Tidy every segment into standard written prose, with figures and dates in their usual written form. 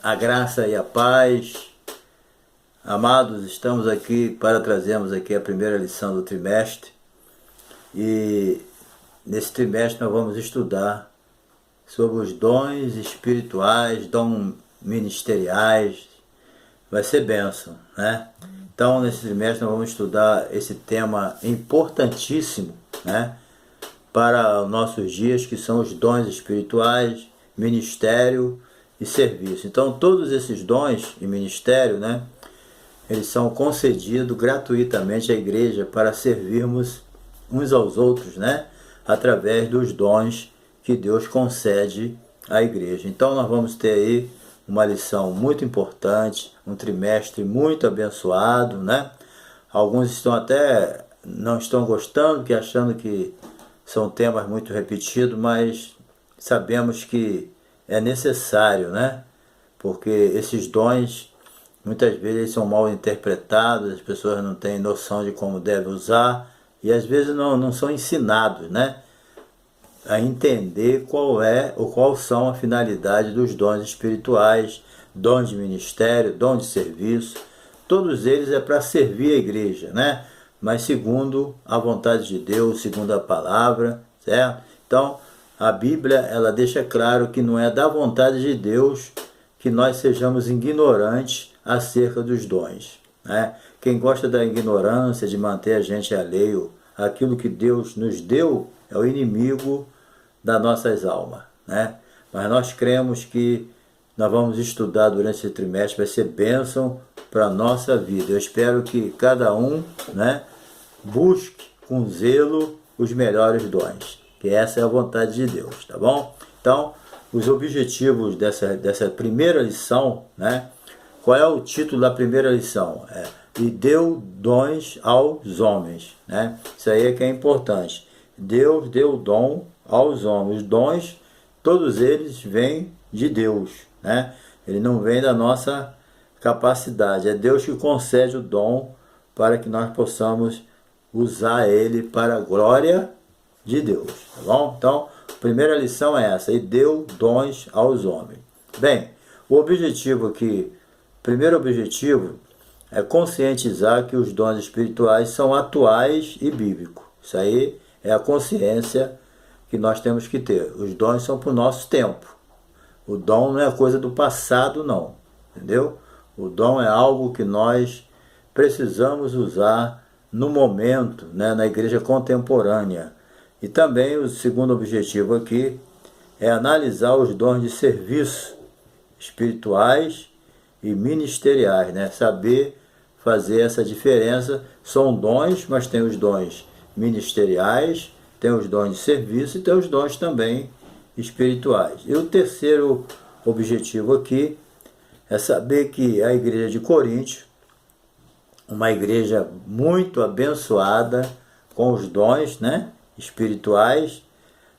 A graça e a paz. Amados, estamos aqui para trazermos aqui a primeira lição do trimestre. E nesse trimestre nós vamos estudar sobre os dons espirituais, dons ministeriais. Vai ser bênção, né? Então nesse trimestre nós vamos estudar esse tema importantíssimo, né? Para os nossos dias, que são os dons espirituais, ministério e serviço. Então todos esses dons e ministério, né, eles são concedidos gratuitamente à igreja para servirmos uns aos outros, né, através dos dons que Deus concede à igreja. Então nós vamos ter aí uma lição muito importante, um trimestre muito abençoado, né? Alguns estão até não estão gostando, que achando que são temas muito repetidos, mas sabemos que é necessário, né? Porque esses dons, muitas vezes, são mal interpretados, as pessoas não têm noção de como devem usar, e às vezes não são ensinados, né? A entender qual é ou qual são a finalidade dos dons espirituais, dons de ministério, dons de serviço. Todos eles é para servir a igreja, né? Mas segundo a vontade de Deus, segundo a palavra, certo? Então, a Bíblia, ela deixa claro que não é da vontade de Deus que nós sejamos ignorantes acerca dos dons, né? Quem gosta da ignorância, de manter a gente alheio àquilo que Deus nos deu, é o inimigo das nossas almas, né? Mas nós cremos que nós vamos estudar durante esse trimestre, vai ser bênção para a nossa vida. Eu espero que cada um, né, busque com zelo os melhores dons, que essa é a vontade de Deus, tá bom? Então, os objetivos dessa primeira lição, né? Qual é o título da primeira lição? E deu dons aos homens, né? Isso aí é que é importante. Deus deu dom aos homens. Os dons, todos eles vêm de Deus, né? Ele não vem da nossa capacidade. É Deus que concede o dom para que nós possamos usar ele para a glória de Deus, tá bom? Então, a primeira lição é essa: e deu dons aos homens. Bem, o objetivo aqui, primeiro objetivo, é conscientizar que os dons espirituais são atuais e bíblicos. Isso aí é a consciência que nós temos que ter. Os dons são para o nosso tempo. O dom não é coisa do passado, não. Entendeu? O dom é algo que nós precisamos usar no momento, né, na igreja contemporânea. E também o segundo objetivo aqui é analisar os dons de serviço espirituais e ministeriais, né? Saber fazer essa diferença. São dons, mas tem os dons ministeriais, tem os dons de serviço e tem os dons também espirituais. E o terceiro objetivo aqui é saber que a igreja de Corinto, uma igreja muito abençoada com os dons, né, espirituais,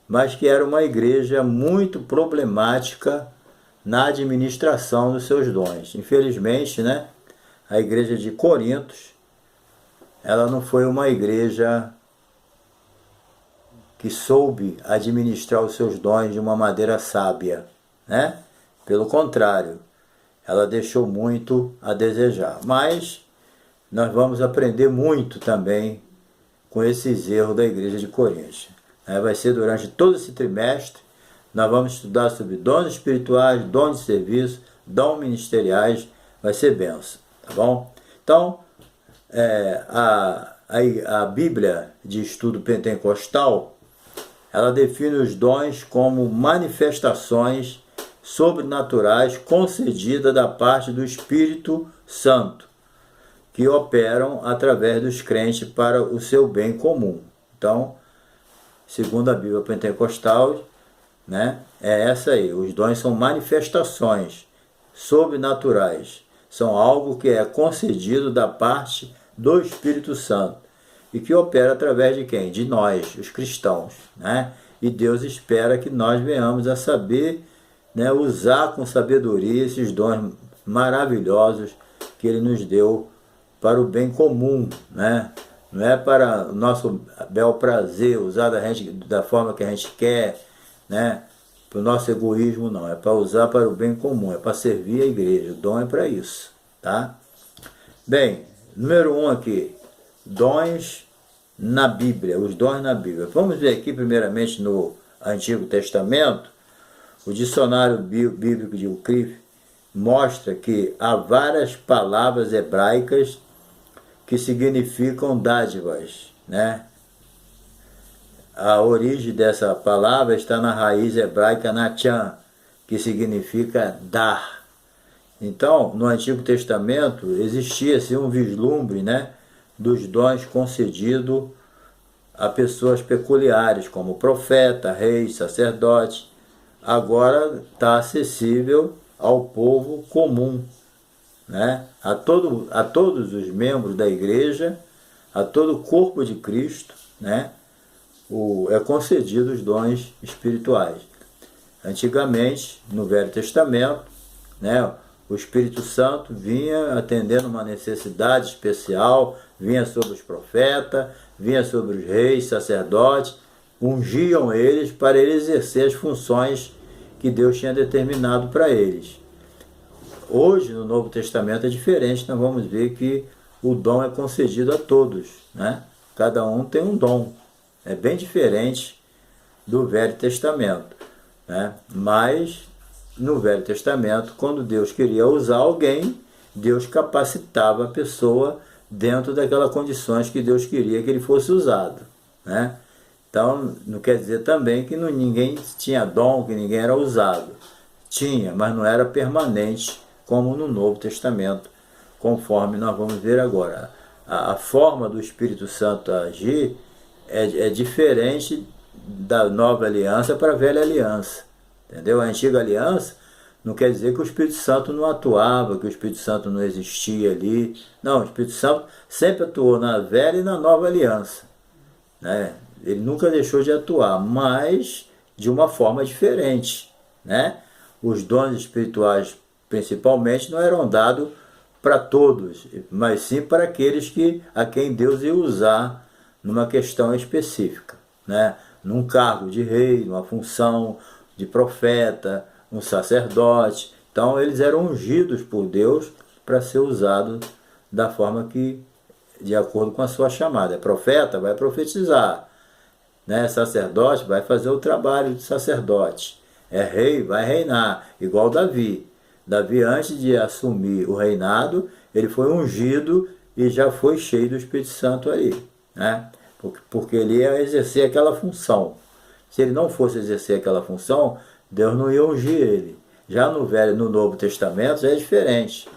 mas que era uma igreja muito problemática na administração dos seus dons. Infelizmente, né, a igreja de Corinto, ela não foi uma igreja que soube administrar os seus dons de uma maneira sábia, né? Pelo contrário, ela deixou muito a desejar. Mas nós vamos aprender muito também com esses erros da igreja de Corinto. Vai ser durante todo esse trimestre, nós vamos estudar sobre dons espirituais, dons de serviço, dons ministeriais, vai ser benção, tá bom? Então, a Bíblia de Estudo Pentecostal, ela define os dons como manifestações sobrenaturais concedidas da parte do Espírito Santo, que operam através dos crentes para o seu bem comum. Então, segundo a Bíblia Pentecostal, né, é essa aí. Os dons são manifestações sobrenaturais. São algo que é concedido da parte do Espírito Santo e que opera através de quem? De nós, os cristãos, né? E Deus espera que nós venhamos a saber, né, usar com sabedoria esses dons maravilhosos que Ele nos deu para o bem comum, né? Não é para o nosso bel prazer, usar da forma que a gente quer, né? para o nosso egoísmo não, é para usar para o bem comum, é para servir a igreja, o dom é para isso, tá? Bem, número 1 aqui, dons na Bíblia, os dons na Bíblia. Vamos ver aqui primeiramente no Antigo Testamento, o dicionário bíblico de Wycliffe mostra que há várias palavras hebraicas que significam dádivas, né? A origem dessa palavra está na raiz hebraica Natan, que significa dar. Então, no Antigo Testamento, existia assim, um vislumbre, né, dos dons concedidos a pessoas peculiares, como profeta, rei, sacerdote. Agora está acessível ao povo comum, né? A todos os membros da igreja, a todo o corpo de Cristo, né? É concedido os dons espirituais. Antigamente, no Velho Testamento, né, o Espírito Santo vinha atendendo uma necessidade especial, vinha sobre os profetas, vinha sobre os reis, sacerdotes, ungiam eles para eles exercer as funções que Deus tinha determinado para eles. Hoje, no Novo Testamento, é diferente, nós vamos ver que o dom é concedido a todos, né? Cada um tem um dom. É bem diferente do Velho Testamento, né? Mas no Velho Testamento, quando Deus queria usar alguém, Deus capacitava a pessoa dentro daquelas condições que Deus queria que ele fosse usado, né? Então, não quer dizer também que ninguém tinha dom, que ninguém era usado. Tinha, mas não era permanente, como no Novo Testamento, conforme nós vamos ver agora. A forma do Espírito Santo agir é diferente da nova aliança para a velha aliança. Entendeu? A antiga aliança não quer dizer que o Espírito Santo não atuava, que o Espírito Santo não existia ali. Não, o Espírito Santo sempre atuou na velha e na nova aliança, né? Ele nunca deixou de atuar, mas de uma forma diferente, né? Os dons espirituais, principalmente, não eram dados para todos, mas sim para aqueles a quem Deus ia usar numa questão específica, né? Num cargo de rei, numa função de profeta, um sacerdote. Então eles eram ungidos por Deus para ser usados da forma que, de acordo com a sua chamada. É profeta, vai profetizar, né? Sacerdote, vai fazer o trabalho de sacerdote. É rei, vai reinar, igual Davi. Davi, antes de assumir o reinado, ele foi ungido e já foi cheio do Espírito Santo ali, né? Porque ele ia exercer aquela função. Se ele não fosse exercer aquela função, Deus não ia ungir ele. Já no Novo Testamento já é diferente.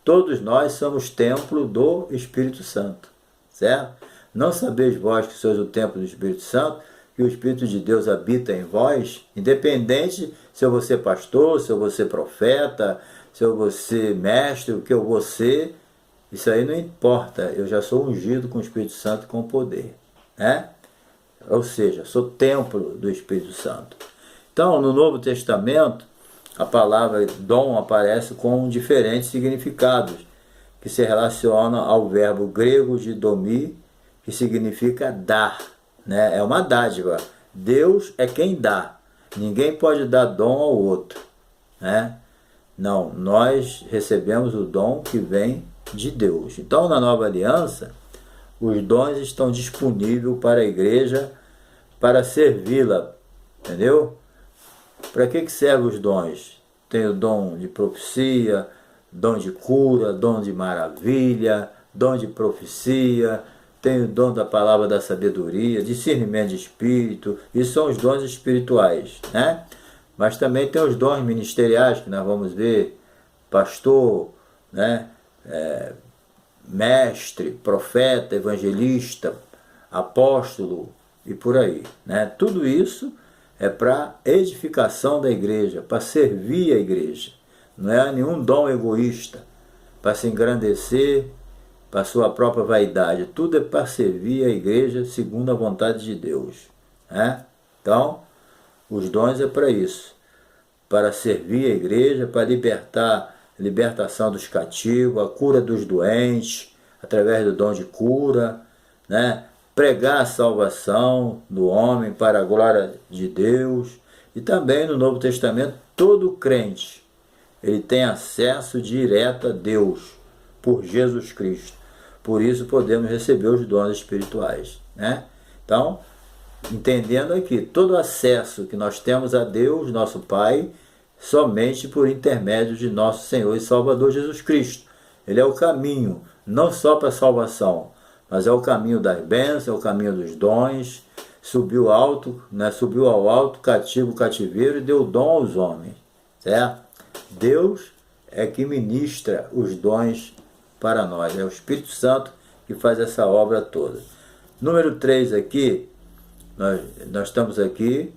Todos nós somos templo do Espírito Santo, certo? Não sabeis vós que sois o templo do Espírito Santo, que o Espírito de Deus habita em vós, independente se eu vou ser pastor, se eu vou ser profeta, se eu vou ser mestre, o que eu vou ser, isso aí não importa. Eu já sou ungido com o Espírito Santo com poder, né? Ou seja, sou templo do Espírito Santo. Então, no Novo Testamento, a palavra dom aparece com diferentes significados, que se relacionam ao verbo grego didomi, que significa dar, né? É uma dádiva. Deus é quem dá. Ninguém pode dar dom ao outro, né? Não, nós recebemos o dom que vem de Deus. Então, na nova aliança, os dons estão disponíveis para a igreja, para servi-la, entendeu? Para que servem os dons? Tem o dom de profecia, dom de cura, dom de maravilha, dom de profecia, tem o dom da palavra da sabedoria, discernimento de espírito, isso são os dons espirituais, né? Mas também tem os dons ministeriais, que nós vamos ver, pastor, né? Mestre, profeta, evangelista, apóstolo e por aí, né? Tudo isso é para edificação da igreja, para servir a igreja. Não é nenhum dom egoísta, para se engrandecer, para a sua própria vaidade. Tudo é para servir a igreja segundo a vontade de Deus, né? Então, os dons é para isso, para servir a igreja, para libertação dos cativos, a cura dos doentes, através do dom de cura, né? Pregar a salvação do homem para a glória de Deus, E também no Novo Testamento, todo crente, ele tem acesso direto a Deus por Jesus Cristo. Por isso podemos receber os dons espirituais, né? Então, entendendo aqui, todo acesso que nós temos a Deus, nosso Pai, somente por intermédio de nosso Senhor e Salvador Jesus Cristo. Ele é o caminho, não só para a salvação, mas é o caminho das bênçãos, é o caminho dos dons. Subiu alto, né? Subiu ao alto, cativo o cativeiro e deu dom aos homens, certo? Deus é que ministra os dons para nós, é o Espírito Santo que faz essa obra toda. Número 3 aqui, nós estamos aqui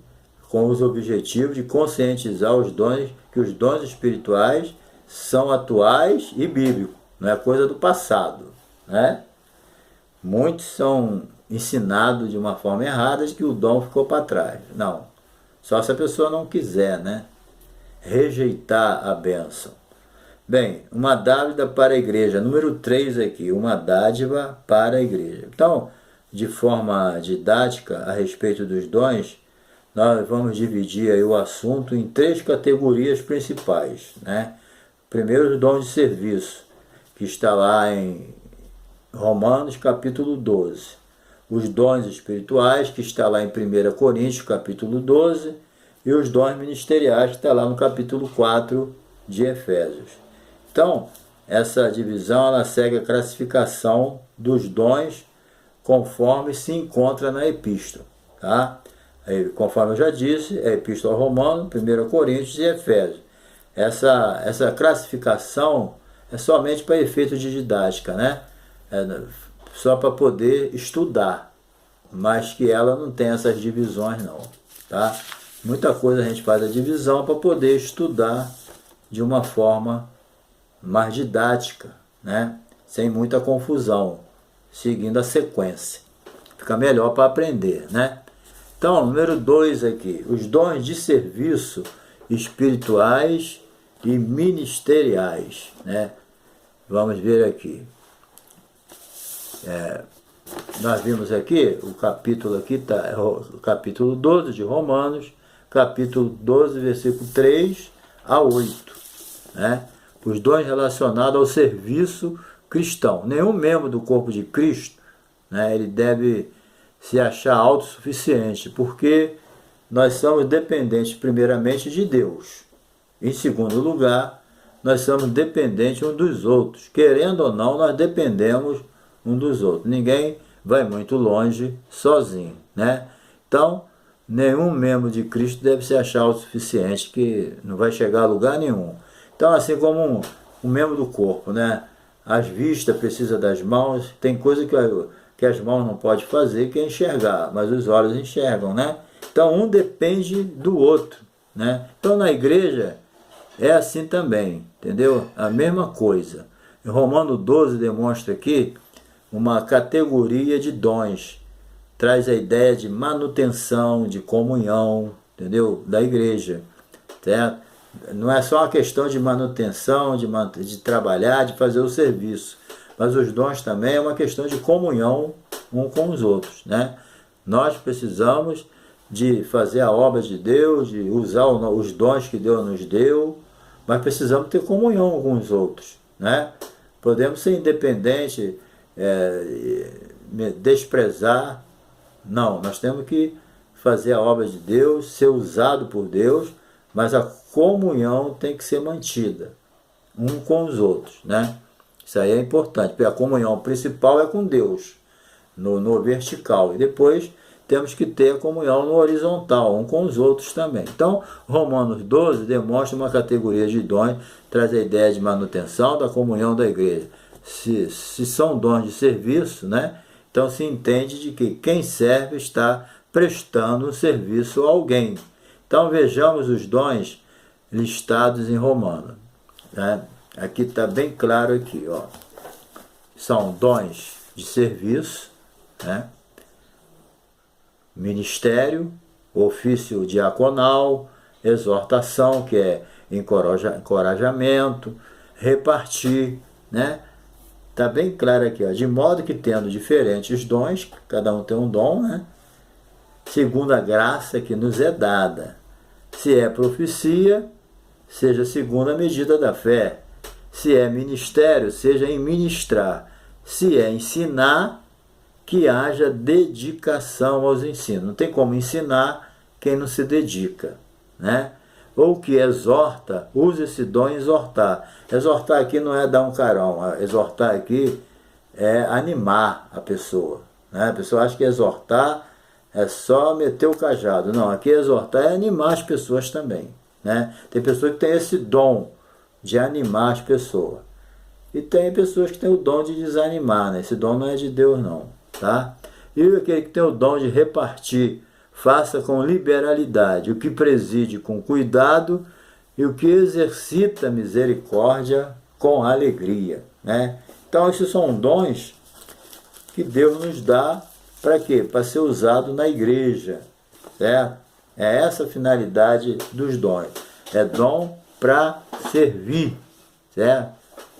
com os objetivos de conscientizar os dons, que os dons espirituais são atuais e bíblicos, não é coisa do passado, né? Muitos são ensinados de uma forma errada de que o dom ficou para trás. Não, só se a pessoa não quiser, né? Rejeitar a bênção. Bem, uma dádiva para a igreja, número 3 aqui, uma dádiva para a igreja. Então, de forma didática a respeito dos dons, nós vamos dividir aí o assunto em 3 categorias principais, né? Primeiro, os dons de serviço, que está lá em Romanos capítulo 12. Os dons espirituais, que está lá em 1 Coríntios capítulo 12, e os dons ministeriais, que está lá no capítulo 4 de Efésios. Então, essa divisão ela segue a classificação dos dons conforme se encontra na epístola, tá? Conforme eu já disse, é a epístola Romano, 1 Coríntios e Efésios. Essa classificação é somente para efeito de didática, né? Só para poder estudar, mas que ela não tem essas divisões não, tá? Muita coisa a gente faz a divisão para poder estudar de uma forma mais didática, né? Sem muita confusão, seguindo a sequência. Fica melhor para aprender, né? Então, número 2 aqui, os dons de serviço espirituais e ministeriais, né? Vamos ver aqui. Nós vimos aqui, o capítulo aqui está, o capítulo 12 de Romanos, capítulo 12, versículo 3 a 8, né? Os dons relacionados ao serviço cristão. Nenhum membro do corpo de Cristo, né, ele deve se achar autossuficiente, porque nós somos dependentes primeiramente de Deus. Em segundo lugar, nós somos dependentes uns dos outros. Querendo ou não, nós dependemos um dos outros. Ninguém vai muito longe sozinho, né? Então, nenhum membro de Cristo deve se achar autossuficiente, que não vai chegar a lugar nenhum. Então, assim como um membro do corpo, né? As vistas precisam das mãos, tem coisa que as mãos não podem fazer, que é enxergar, mas os olhos enxergam, né? Então, um depende do outro, né? Então, na igreja, é assim também, entendeu? A mesma coisa. Em Romano 12 demonstra aqui uma categoria de dons, traz a ideia de manutenção, de comunhão, entendeu? Da igreja, certo? Não é só uma questão de manutenção, de trabalhar, de fazer o serviço, mas os dons também é uma questão de comunhão um com os outros, né? Nós precisamos de fazer a obra de Deus, de usar os dons que Deus nos deu, mas precisamos ter comunhão com os outros, né? Podemos ser independentes, desprezar. Não, nós temos que fazer a obra de Deus, ser usado por Deus, mas a comunhão tem que ser mantida, um com os outros, né? Isso aí é importante, porque a comunhão principal é com Deus, no vertical, e depois temos que ter a comunhão no horizontal, um com os outros também. Então, Romanos 12 demonstra uma categoria de dons, traz a ideia de manutenção da comunhão da igreja. Se são dons de serviço, né? Então se entende de que quem serve está prestando um serviço a alguém. Então vejamos os dons listados em Romanos, né? Aqui está bem claro aqui, ó. São dons de serviço, né? Ministério, ofício diaconal, exortação, que é encorajamento, repartir, né? Está bem claro aqui, ó, de modo que tendo diferentes dons, cada um tem um dom, né? Segundo a graça que nos é dada. Se é profecia, seja segundo a medida da fé. Se é ministério, seja em ministrar. Se é ensinar, que haja dedicação aos ensinos. Não tem como ensinar quem não se dedica, né? Ou que exorta, use esse dom em exortar. Exortar aqui não é dar um carão, exortar aqui é animar a pessoa, né? A pessoa acha que exortar é só meter o cajado. Não, aqui exortar é animar as pessoas também, né? Tem pessoas que têm esse dom de animar as pessoas. E tem pessoas que têm o dom de desanimar, né? Esse dom não é de Deus não, tá? E aquele que tem o dom de repartir, faça com liberalidade, o que preside com cuidado e o que exercita misericórdia com alegria, né? Então esses são dons que Deus nos dá para quê? Para ser usado na igreja, certo? É essa a finalidade dos dons. É dom para servir, certo?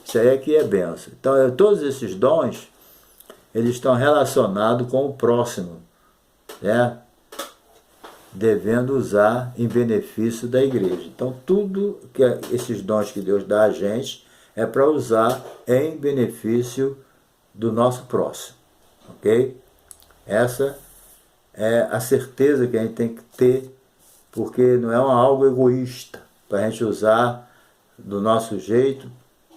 Isso aí aqui é benção. Então todos esses dons, eles estão relacionados com o próximo, certo? Devendo usar em benefício da igreja. Então tudo que esses dons que Deus dá a gente é para usar em benefício do nosso próximo, ok? Essa é a certeza que a gente tem que ter, porque não é algo egoísta para a gente usar do nosso jeito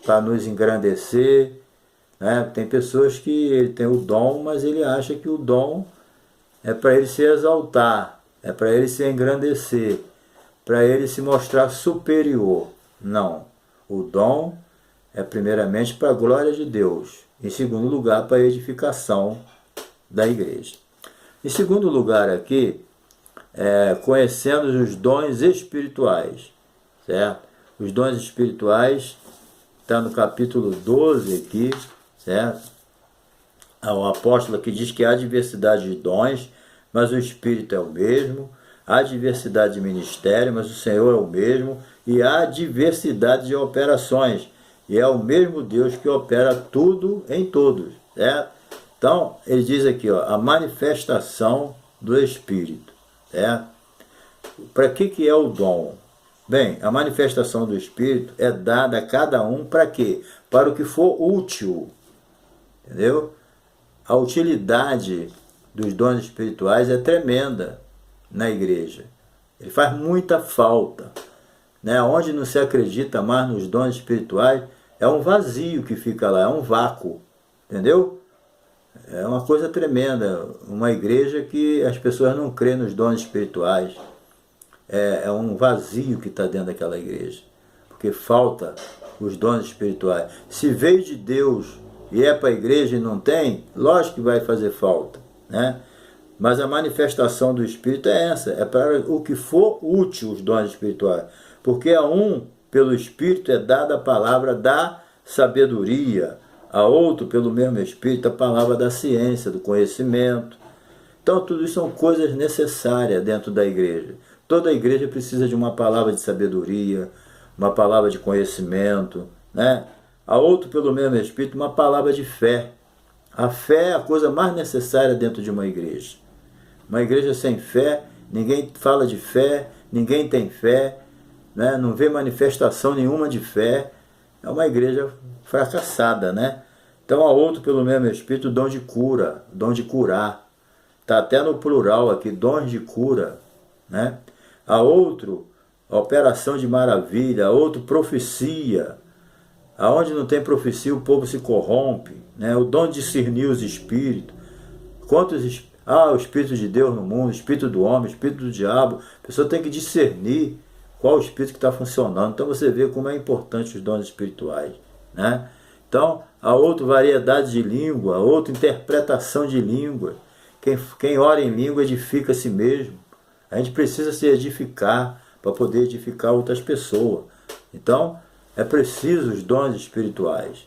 para nos engrandecer, né? Tem pessoas que ele tem o dom, mas ele acha que o dom é para ele se exaltar, é para ele se engrandecer, para ele se mostrar superior. Não. O dom é primeiramente para a glória de Deus. Em segundo lugar, para a edificação da igreja. Em segundo lugar aqui, conhecendo os dons espirituais, certo? Os dons espirituais está no capítulo 12 aqui, certo? O apóstolo aqui diz que há diversidade de dons, mas o Espírito é o mesmo. Há diversidade de ministério, mas o Senhor é o mesmo. E há diversidade de operações, e é o mesmo Deus que opera tudo em todos, certo? Então, ele diz aqui, ó, a manifestação do Espírito, certo? Para que é o dom? Bem, a manifestação do Espírito é dada a cada um para quê? Para o que for útil, entendeu? A utilidade dos dons espirituais é tremenda na igreja. Ele faz muita falta, né? Onde não se acredita mais nos dons espirituais, é um vazio que fica lá, é um vácuo, entendeu? É uma coisa tremenda, uma igreja que as pessoas não creem nos dons espirituais. É um vazio que está dentro daquela igreja, porque falta os dons espirituais. Se veio de Deus e é para a igreja e não tem, lógico que vai fazer falta, né? Mas a manifestação do Espírito é essa, é para o que for útil os dons espirituais, porque a um, pelo Espírito, é dada a palavra da sabedoria, a outro, pelo mesmo Espírito, a palavra da ciência, do conhecimento. Então, tudo isso são coisas necessárias dentro da igreja. Toda a igreja precisa de uma palavra de sabedoria, uma palavra de conhecimento, né? A outro, pelo mesmo Espírito, uma palavra de fé. A fé é a coisa mais necessária dentro de uma igreja. Uma igreja sem fé, ninguém fala de fé, ninguém tem fé, né? Não vê manifestação nenhuma de fé. É uma igreja fracassada, né? Então, a outro, pelo mesmo Espírito, dom de cura, dom de curar. Está até no plural aqui, dons de cura, né? A outro, a operação de maravilha, a outro, profecia. Aonde não tem profecia, o povo se corrompe, né? O dom de discernir os espíritos. Quantos o Espírito de Deus no mundo, o Espírito do homem, o Espírito do diabo. A pessoa tem que discernir qual o Espírito que está funcionando. Então você vê como é importante os dons espirituais, né? Então, a outra variedade de língua, a outra interpretação de língua. Quem ora em língua edifica a si mesmo. A gente precisa se edificar para poder edificar outras pessoas. Então, é preciso os dons espirituais,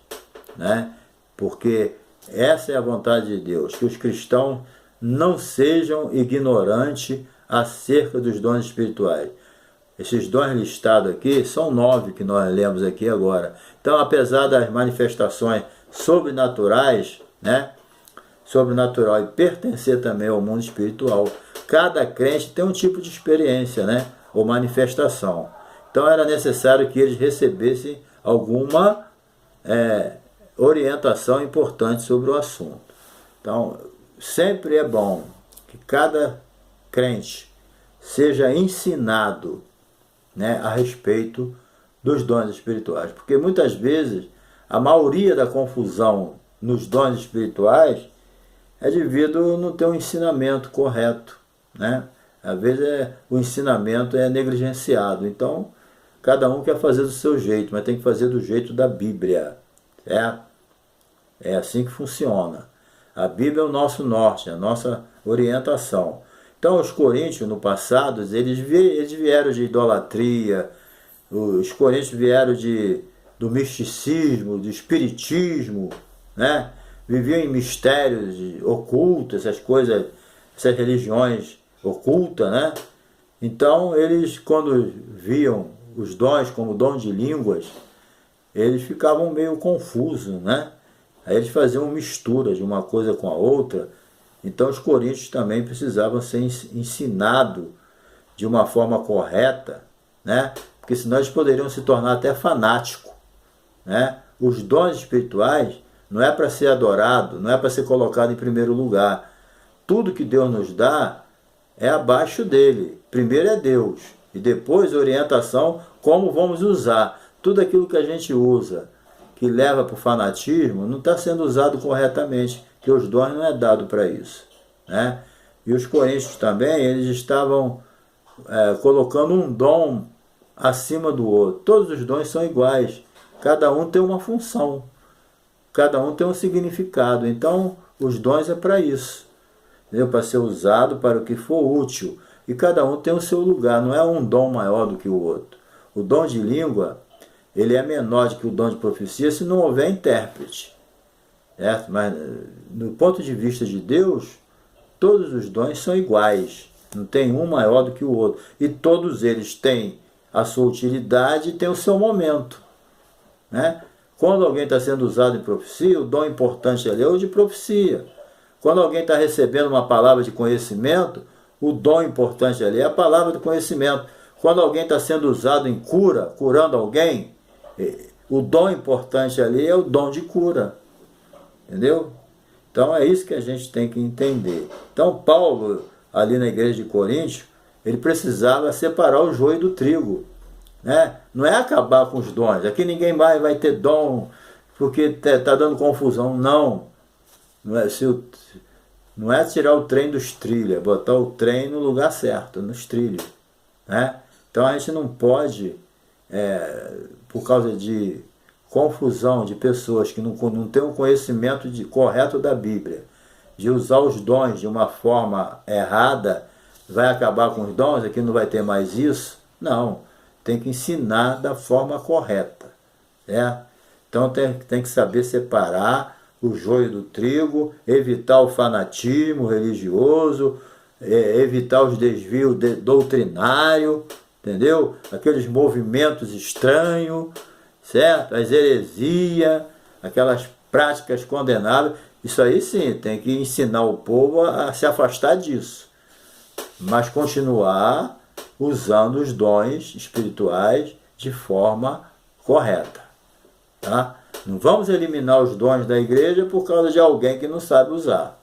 né? Porque essa é a vontade de Deus, que os cristãos não sejam ignorantes acerca dos dons espirituais. Esses dons listados aqui são 9 que nós lemos aqui agora. Então, apesar das manifestações sobrenaturais, né? Sobrenatural e pertencer também ao mundo espiritual, cada crente tem um tipo de experiência, né? ou manifestação. Então era necessário que eles recebessem alguma orientação importante sobre o assunto. Então, sempre é bom que cada crente seja ensinado, né, a respeito dos dons espirituais. Porque muitas vezes a maioria da confusão nos dons espirituais é devido a não ter um ensinamento correto, né? Às vezes o ensinamento é negligenciado. Então, cada um quer fazer do seu jeito, mas tem que fazer do jeito da Bíblia. É assim que funciona. A Bíblia é o nosso norte, a nossa orientação. Então, os coríntios, no passado, eles vieram de idolatria, os coríntios vieram do misticismo, do espiritismo, né? Viviam em mistérios ocultos, essas coisas, essas religiões ocultas, né? Então, eles, quando viam os dons como dom de línguas, eles ficavam meio confusos, né? Aí eles faziam mistura de uma coisa com a outra. Então, os coríntios também precisavam ser ensinados de uma forma correta, né? Porque senão eles poderiam se tornar até fanáticos, né? Os dons espirituais não é para ser adorado, não é para ser colocado em primeiro lugar. Tudo que Deus nos dá é abaixo dele. Primeiro é Deus e depois a orientação como vamos usar. Tudo aquilo que a gente usa que leva para o fanatismo não está sendo usado corretamente, que os dons não é dado para isso, né? E os coríntios também, eles estavam colocando um dom acima do outro. Todos os dons são iguais, cada um tem uma função, cada um tem um significado. Então, os dons é para isso, entendeu? Para ser usado para o que for útil. E cada um tem o seu lugar, não é um dom maior do que o outro. O dom de língua, ele é menor do que o dom de profecia se não houver intérprete, certo? Mas, no ponto de vista de Deus, todos os dons são iguais, não tem um maior do que o outro. E todos eles têm a sua utilidade e têm o seu momento, né? Quando alguém está sendo usado em profecia, o dom importante ali é o de profecia. Quando alguém está recebendo uma palavra de conhecimento, o dom importante ali é a palavra do conhecimento. Quando alguém está sendo usado em cura, curando alguém, o dom importante ali é o dom de cura. Entendeu? Então é isso que a gente tem que entender. Então Paulo, ali na igreja de Coríntio, ele precisava separar o joio do trigo, né? Não é acabar com os dons. Aqui ninguém mais vai ter dom porque está dando confusão. Não. Não é tirar o trem dos trilhos, é botar o trem no lugar certo, nos trilhos, né? Então a gente não pode, por causa de confusão de pessoas que não têm um conhecimento correto da Bíblia, de usar os dons de uma forma errada, vai acabar com os dons, aqui não vai ter mais isso. Não, tem que ensinar da forma correta, certo? Então tem que saber separar o joio do trigo, evitar o fanatismo religioso, evitar os desvios doutrinários, entendeu? Aqueles movimentos estranhos, certo? As heresias, aquelas práticas condenáveis. Isso aí sim, tem que ensinar o povo a se afastar disso, mas continuar usando os dons espirituais de forma correta, tá? Não vamos eliminar os dons da igreja por causa de alguém que não sabe usar.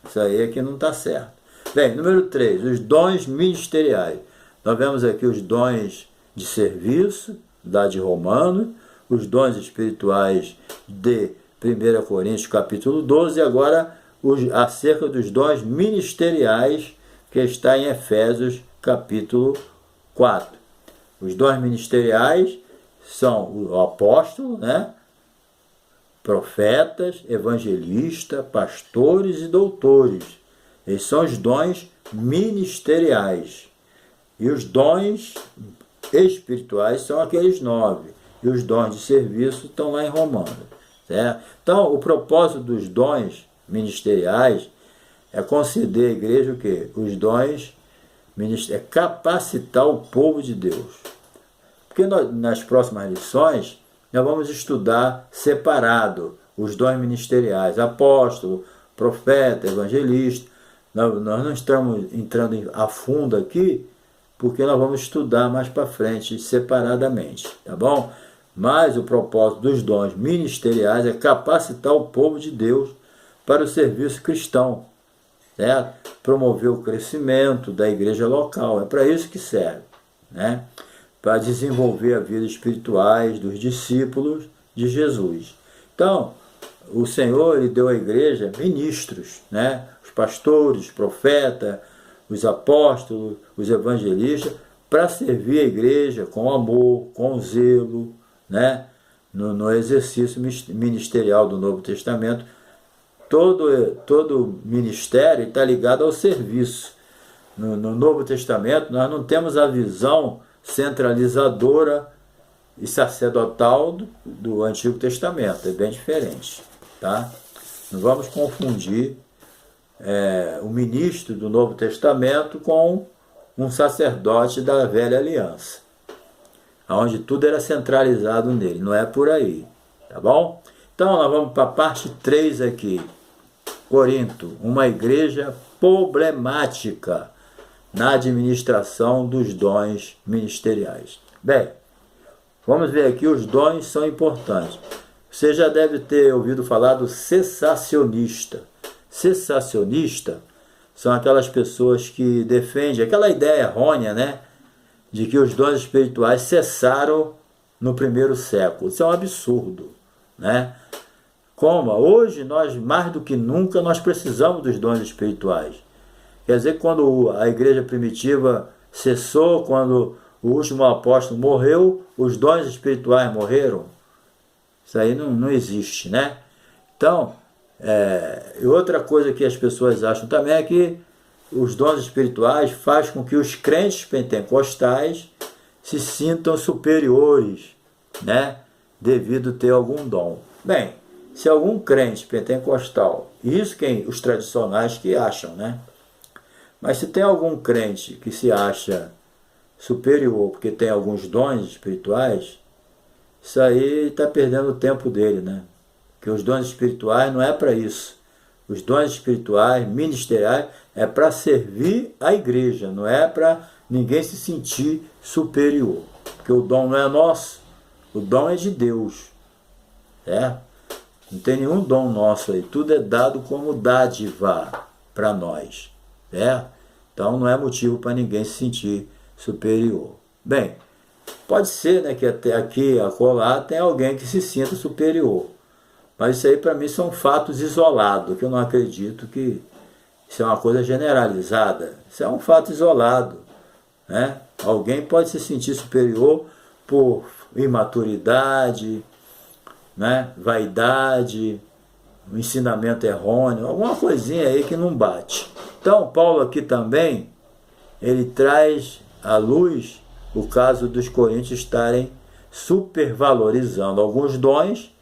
Isso aí é que não está certo. Bem, número 3, os dons ministeriais. Nós vemos aqui os dons de serviço, da de Romanos, os dons espirituais de 1 Coríntios capítulo 12, e agora acerca dos dons ministeriais que está em Efésios capítulo 4. Os dons ministeriais são o apóstolo, né? Profetas, evangelistas, pastores e doutores. Esses são os dons ministeriais. E os dons espirituais são aqueles 9. E os dons de serviço estão lá em Romanos, certo? Então, o propósito dos dons ministeriais é conceder à igreja o quê? Os dons ministeriais, é capacitar o povo de Deus. Porque nas próximas lições, nós vamos estudar separado os dons ministeriais, apóstolo, profeta, evangelista. Nós não estamos entrando a fundo aqui, porque nós vamos estudar mais para frente, separadamente, tá bom? Mas o propósito dos dons ministeriais é capacitar o povo de Deus para o serviço cristão, certo? Promover o crescimento da igreja local, é para isso que serve, né? Para desenvolver a vida espirituais dos discípulos de Jesus. Então, o Senhor ele deu à igreja ministros, né? Os pastores, os profetas, os apóstolos, os evangelistas, para servir a igreja com amor, com zelo, né? No exercício ministerial do Novo Testamento. Todo ministério está ligado ao serviço. No Novo Testamento, nós não temos a visão centralizadora e sacerdotal do Antigo Testamento. É bem diferente, tá? Não vamos confundir o ministro do Novo Testamento com um sacerdote da Velha Aliança, onde tudo era centralizado nele. Não é por aí, tá bom? Então, nós vamos para a parte 3 aqui. Corinto, uma igreja problemática na administração dos dons ministeriais. Bem, vamos ver aqui, os dons são importantes. Você já deve ter ouvido falar do cessacionista. Cessacionista são aquelas pessoas que defendem aquela ideia errônea, né, de que os dons espirituais cessaram no primeiro século. Isso é um absurdo, né? Como hoje nós, mais do que nunca, nós precisamos dos dons espirituais. Quer dizer que quando a igreja primitiva cessou, quando o último apóstolo morreu, os dons espirituais morreram? Isso aí não existe, né? Então, outra coisa que as pessoas acham também é que os dons espirituais fazem com que os crentes pentecostais se sintam superiores, né? Devido ter algum dom. Bem, se algum crente pentecostal, isso quem os tradicionais que acham, né? Mas se tem algum crente que se acha superior porque tem alguns dons espirituais, isso aí está perdendo o tempo dele, né? Porque os dons espirituais não é para isso. Os dons espirituais, ministeriais, é para servir a igreja, não é para ninguém se sentir superior. Porque o dom não é nosso, o dom é de Deus, certo? Não tem nenhum dom nosso aí, tudo é dado como dádiva para nós, certo? Então não é motivo para ninguém se sentir superior. Bem, pode ser, né, que até aqui, acolá, tem alguém que se sinta superior, mas isso aí para mim são fatos isolados, que eu não acredito que isso é uma coisa generalizada. Isso é um fato isolado, né? Alguém pode se sentir superior por imaturidade, né? Vaidade, um ensinamento errôneo, alguma coisinha aí que não bate. Então, Paulo aqui também, ele traz à luz o caso dos coríntios estarem supervalorizando alguns dons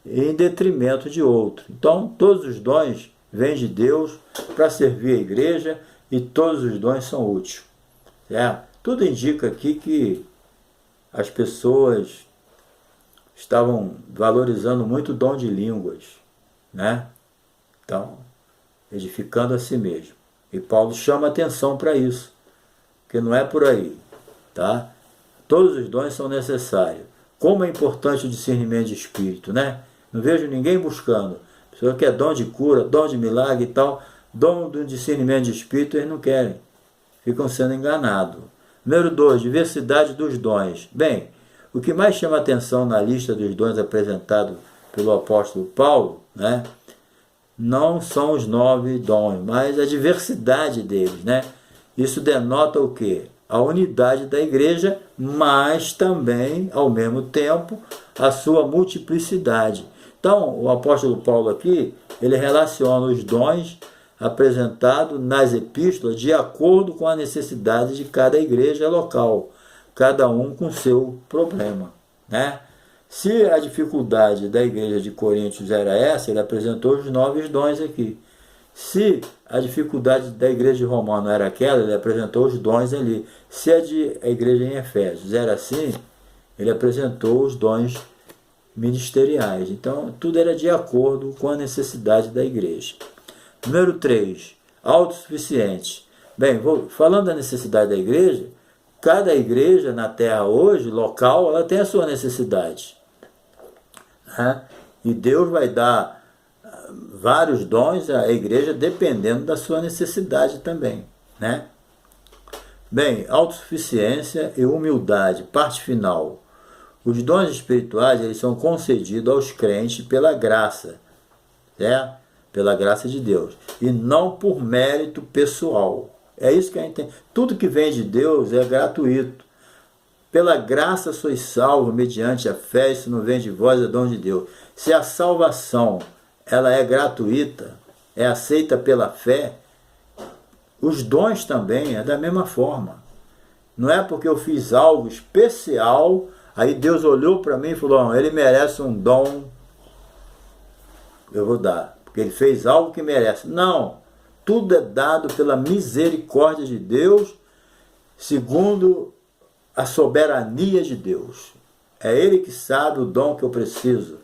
em detrimento de outros. Então, todos os dons vêm de Deus para servir a igreja e todos os dons são úteis, certo? Tudo indica aqui que as pessoas estavam valorizando muito o dom de línguas, né? Então, edificando a si mesmo. E Paulo chama atenção para isso, porque não é por aí, tá? Todos os dons são necessários. Como é importante o discernimento de espírito, né? Não vejo ninguém buscando. A pessoa quer dom de cura, dom de milagre e tal, dom do discernimento de espírito, eles não querem. Ficam sendo enganados. Número 2, diversidade dos dons. Bem, o que mais chama atenção na lista dos dons apresentados pelo apóstolo Paulo, né, não são os 9 dons, mas a diversidade deles, né? Isso denota o quê? A unidade da igreja, mas também, ao mesmo tempo, a sua multiplicidade. Então, o apóstolo Paulo aqui, ele relaciona os dons apresentados nas epístolas de acordo com a necessidade de cada igreja local, cada um com seu problema, né? Se a dificuldade da igreja de Coríntios era essa, ele apresentou os 9 dons aqui. Se a dificuldade da igreja de Romano era aquela, ele apresentou os dons ali. Se a igreja em Efésios era assim, ele apresentou os dons ministeriais. Então, tudo era de acordo com a necessidade da igreja. Número 3, autossuficiente. Bem, falando da necessidade da igreja, cada igreja na terra hoje, local, ela tem a sua necessidade, né? E Deus vai dar vários dons à igreja dependendo da sua necessidade também, né? Bem, autossuficiência e humildade, parte final. Os dons espirituais, eles são concedidos aos crentes pela graça, certo? Pela graça de Deus, e não por mérito pessoal. É isso que a gente tem. Tudo que vem de Deus é gratuito. Pela graça sois salvos mediante a fé, isso não vem de vós, é dom de Deus. Se a salvação ela é gratuita, é aceita pela fé, os dons também é da mesma forma. Não é porque eu fiz algo especial, aí Deus olhou para mim e falou, ele merece um dom, eu vou dar, porque ele fez algo que merece. Não, tudo é dado pela misericórdia de Deus, segundo a soberania de Deus. É Ele que sabe o dom que eu preciso.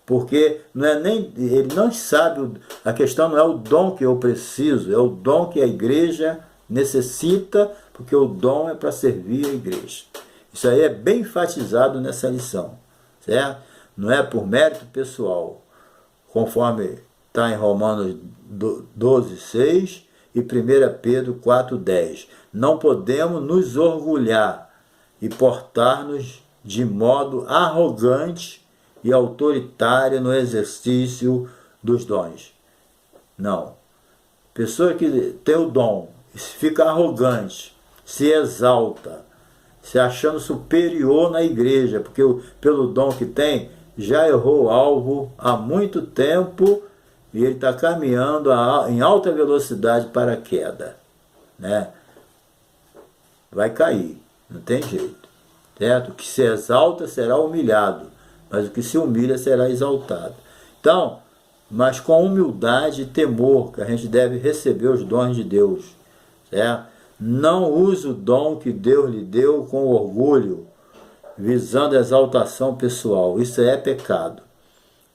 Porque não é nem, ele não sabe, a questão não é o dom que eu preciso, é o dom que a igreja necessita, porque o dom é para servir a igreja. Isso aí é bem enfatizado nessa lição, certo? Não é por mérito pessoal, conforme está em Romanos 12:6 e 1 Pedro 4:10. Não podemos nos orgulhar e portar-nos de modo arrogante e autoritário no exercício dos dons. Não. Pessoa que tem o dom, fica arrogante, se exalta, se achando superior na igreja, porque pelo dom que tem, já errou o alvo há muito tempo e ele está caminhando em alta velocidade para a queda, né? Vai cair, não tem jeito, certo? O que se exalta será humilhado, mas o que se humilha será exaltado. Então, mas com humildade e temor, que a gente deve receber os dons de Deus, certo? Não use o dom que Deus lhe deu com orgulho, visando a exaltação pessoal. Isso é pecado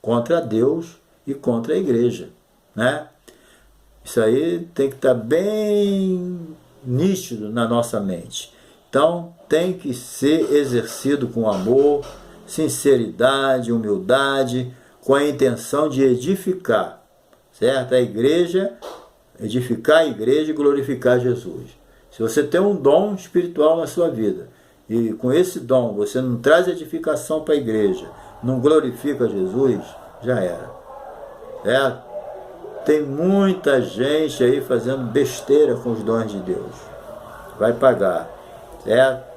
contra Deus e contra a igreja, né? Isso aí tem que estar bem nítido na nossa mente. Então, tem que ser exercido com amor, sinceridade, humildade, com a intenção de edificar, certo? A igreja, edificar a igreja e glorificar Jesus. Se você tem um dom espiritual na sua vida, e com esse dom você não traz edificação para a igreja, não glorifica Jesus, já era, certo? Tem muita gente aí fazendo besteira com os dons de Deus, vai pagar, certo?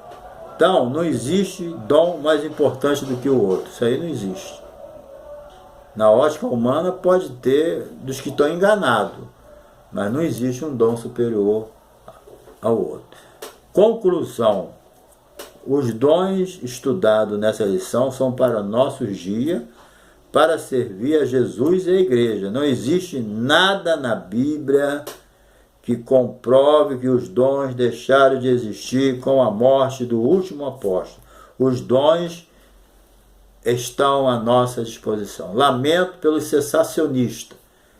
Então, não existe dom mais importante do que o outro. Isso aí não existe. Na ótica humana pode ter dos que estão enganados, mas não existe um dom superior ao outro. Conclusão. Os dons estudados nessa lição são para nossos dias, para servir a Jesus e a igreja. Não existe nada na Bíblia que comprove que os dons deixaram de existir com a morte do último apóstolo. Os dons estão à nossa disposição. Lamento pelos cessacionistas,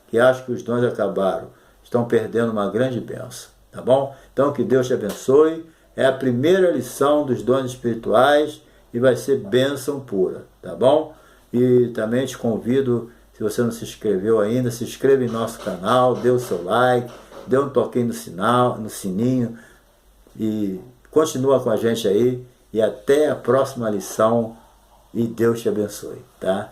que acham que os dons acabaram. Estão perdendo uma grande bênção, tá bom? Então, que Deus te abençoe. É a primeira lição dos dons espirituais e vai ser bênção pura, tá bom? E também te convido, se você não se inscreveu ainda, se inscreva em nosso canal, dê o seu like, dê um toquinho no sininho e continua com a gente aí e até a próxima lição e Deus te abençoe, tá?